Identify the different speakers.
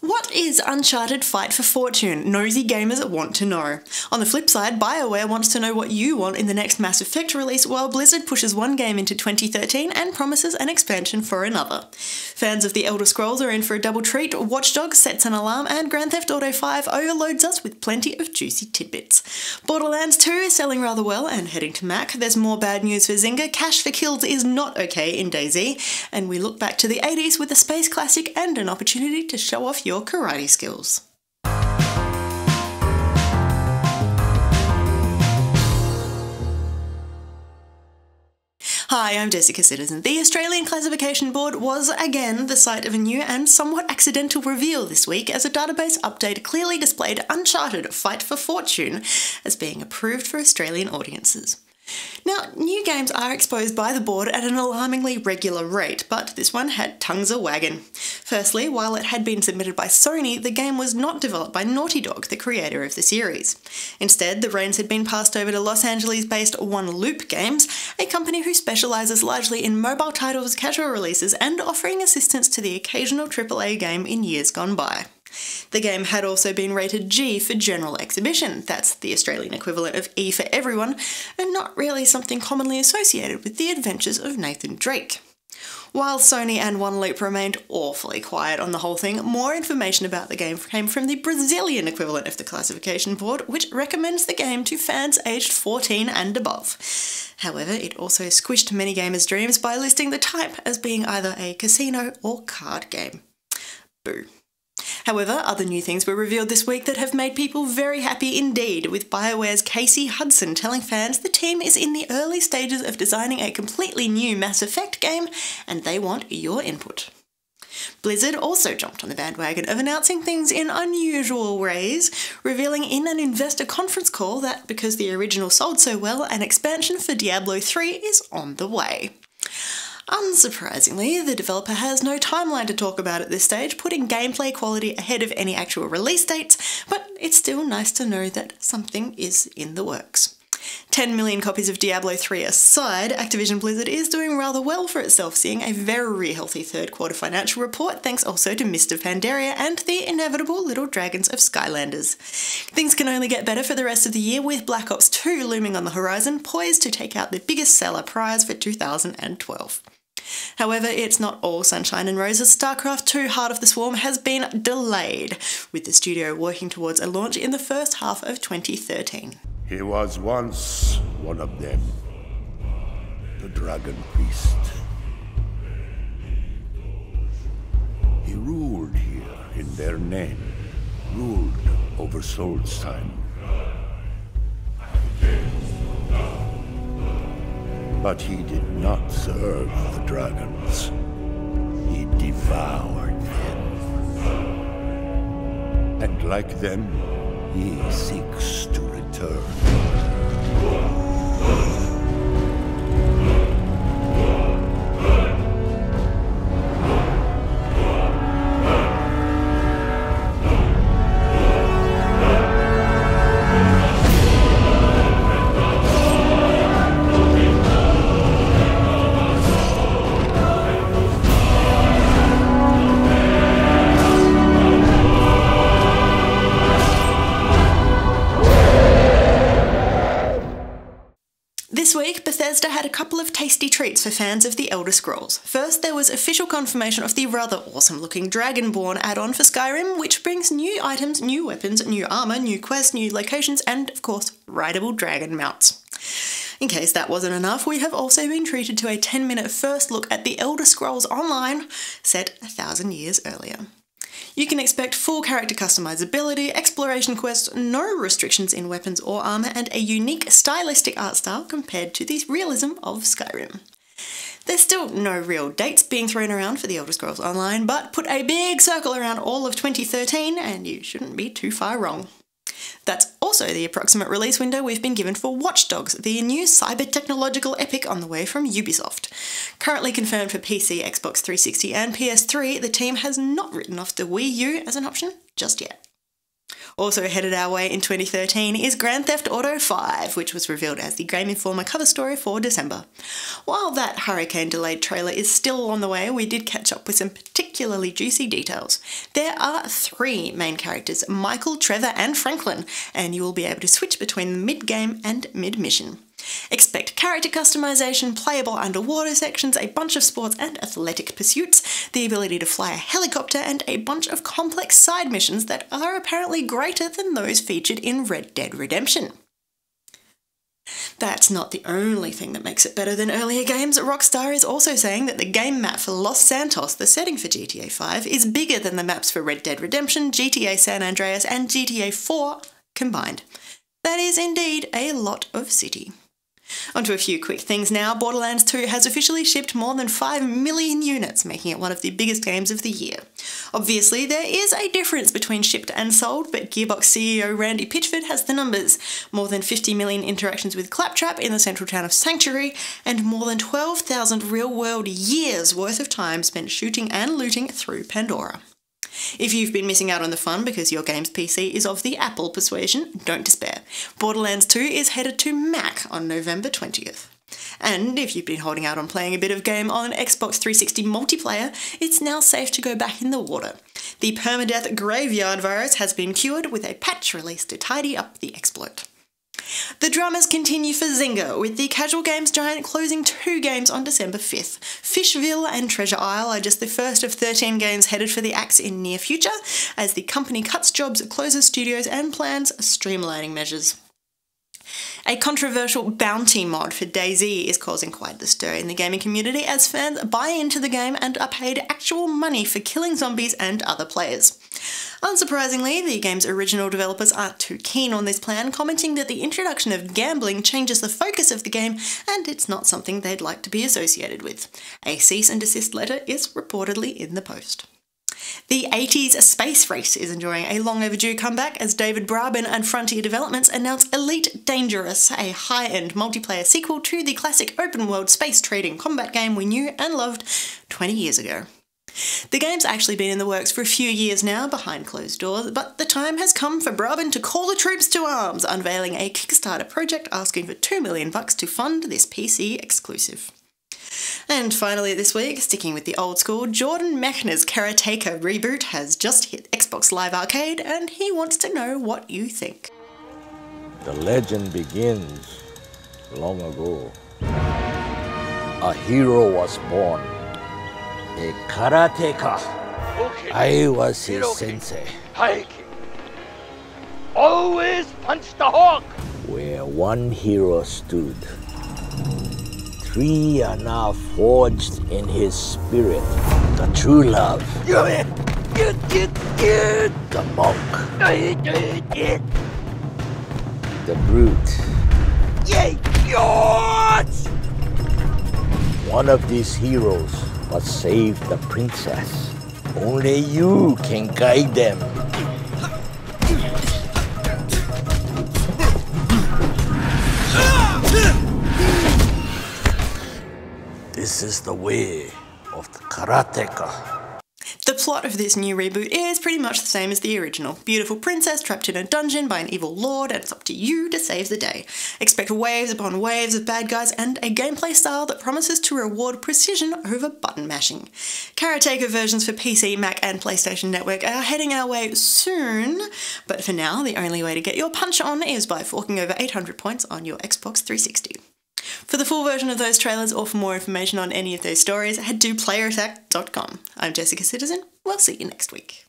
Speaker 1: What is Uncharted Fight for Fortune? Nosy gamers want to know. On the flip side, BioWare wants to know what you want in the next Mass Effect release, while Blizzard pushes one game into 2013 and promises an expansion for another. Fans of The Elder Scrolls are in for a double treat, Watch Dogs sets an alarm, and Grand Theft Auto 5 overloads us with plenty of juicy tidbits. Borderlands 2 is selling rather well and heading to Mac. There's more bad news for Zynga, cash for kills is not okay in DayZ, and we look back to the 80s with a space classic and an opportunity to show off your karate skills. Hi, I'm Jessica Citizen. The Australian Classification Board was again the site of a new and somewhat accidental reveal this week, as a database update clearly displayed Uncharted Fight for Fortune as being approved for Australian audiences. Now, new games are exposed by the board at an alarmingly regular rate, but this one had tongues a-wagging. Firstly, while it had been submitted by Sony, the game was not developed by Naughty Dog, the creator of the series. Instead, the reins had been passed over to Los Angeles-based One Loop Games, a company who specialises largely in mobile titles, casual releases, and offering assistance to the occasional AAA game in years gone by. The game had also been rated G for General Exhibition, that's the Australian equivalent of E for Everyone, and not really something commonly associated with the adventures of Nathan Drake. While Sony and One Loop remained awfully quiet on the whole thing, more information about the game came from the Brazilian equivalent of the classification board, which recommends the game to fans aged 14 and above. However, it also squished many gamers' dreams by listing the type as being either a casino or card game. Boo. However, other new things were revealed this week that have made people very happy indeed, with BioWare's Casey Hudson telling fans the team is in the early stages of designing a completely new Mass Effect game, and they want your input. Blizzard also jumped on the bandwagon of announcing things in unusual ways, revealing in an investor conference call that because the original sold so well, an expansion for Diablo III is on the way. Unsurprisingly, the developer has no timeline to talk about at this stage, putting gameplay quality ahead of any actual release dates, but it's still nice to know that something is in the works. 10 million copies of Diablo III aside, Activision Blizzard is doing rather well for itself, seeing a very healthy third quarter financial report, thanks also to Mist of Pandaria and the inevitable little dragons of Skylanders. Things can only get better for the rest of the year, with Black Ops 2 looming on the horizon, poised to take out the biggest seller prize for 2012. However, it's not all sunshine and roses. StarCraft II Heart of the Swarm has been delayed, with the studio working towards a launch in the first half of 2013.
Speaker 2: He was once one of them, the Dragon Priest. He ruled here in their name, ruled over Solstheim. But he did not serve the dragons. He devoured them. And like them, he seeks to return.
Speaker 1: This week, Bethesda had a couple of tasty treats for fans of The Elder Scrolls. First, there was official confirmation of the rather awesome-looking Dragonborn add-on for Skyrim, which brings new items, new weapons, new armour, new quests, new locations, and, of course, rideable dragon mounts. In case that wasn't enough, we have also been treated to a 10-minute first look at The Elder Scrolls Online, set 1,000 years earlier. You can expect full character customizability, exploration quests, no restrictions in weapons or armour, and a unique stylistic art style compared to the realism of Skyrim. There's still no real dates being thrown around for The Elder Scrolls Online, but put a big circle around all of 2013 and you shouldn't be too far wrong. That's also the approximate release window we've been given for Watch Dogs, the new cyber-technological epic on the way from Ubisoft. Currently confirmed for PC, Xbox 360 and PS3, the team has not written off the Wii U as an option just yet. Also headed our way in 2013 is Grand Theft Auto V, which was revealed as the Game Informer cover story for December. While that hurricane-delayed trailer is still on the way, we did catch up with some particularly juicy details. There are 3 main characters, Michael, Trevor and Franklin, and you will be able to switch between the mid-game and mid-mission. Expect character customization, playable underwater sections, a bunch of sports and athletic pursuits, the ability to fly a helicopter, and a bunch of complex side missions that are apparently greater than those featured in Red Dead Redemption. That's not the only thing that makes it better than earlier games. Rockstar is also saying that the game map for Los Santos, the setting for GTA 5, is bigger than the maps for Red Dead Redemption, GTA San Andreas and GTA 4 combined. That is indeed a lot of city. Onto a few quick things now. Borderlands 2 has officially shipped more than 5 million units, making it one of the biggest games of the year. Obviously, there is a difference between shipped and sold, but Gearbox CEO Randy Pitchford has the numbers. More than 50 million interactions with Claptrap in the central town of Sanctuary, and more than 12,000 real-world years worth of time spent shooting and looting through Pandora. If you've been missing out on the fun because your game's PC is of the Apple persuasion, don't despair. Borderlands 2 is headed to Mac on November 20th. And if you've been holding out on playing a bit of game on Xbox 360 multiplayer, it's now safe to go back in the water. The permadeath graveyard virus has been cured with a patch released to tidy up the exploit. The dramas continue for Zynga, with the casual games giant closing 2 games on December 5th. Fishville and Treasure Isle are just the first of 13 games headed for the axe in near future, as the company cuts jobs, closes studios and plans streamlining measures. A controversial bounty mod for DayZ is causing quite the stir in the gaming community as fans buy into the game and are paid actual money for killing zombies and other players. Unsurprisingly, the game's original developers aren't too keen on this plan, commenting that the introduction of gambling changes the focus of the game and it's not something they'd like to be associated with. A cease and desist letter is reportedly in the post. The 80s space race is enjoying a long overdue comeback as David Braben and Frontier Developments announce Elite Dangerous, a high-end multiplayer sequel to the classic open-world space trading combat game we knew and loved 20 years ago. The game's actually been in the works for a few years now, behind closed doors, but the time has come for Braben to call the troops to arms, unveiling a Kickstarter project asking for $2 million to fund this PC exclusive. And finally this week, sticking with the old school, Jordan Mechner's Karateka reboot has just hit Xbox Live Arcade and he wants to know what you think.
Speaker 2: The legend begins long ago. A hero was born, a Karateka.
Speaker 3: Okay.
Speaker 2: I was his sensei.
Speaker 3: Hiking. Always punch the hawk.
Speaker 2: Where one hero stood, 3 are now forged in his spirit. The true love, the monk, the brute. One of these heroes must save the princess. Only you can guide them. This is the way of the Karateka.
Speaker 1: The plot of this new reboot is pretty much the same as the original. Beautiful princess trapped in a dungeon by an evil lord, and it's up to you to save the day. Expect waves upon waves of bad guys and a gameplay style that promises to reward precision over button mashing. Karateka versions for PC, Mac and PlayStation Network are heading our way soon, but for now the only way to get your punch on is by forking over 800 points on your Xbox 360. For the full version of those trailers or for more information on any of those stories, head to playerattack.com. I'm Jessica Citizen. We'll see you next week.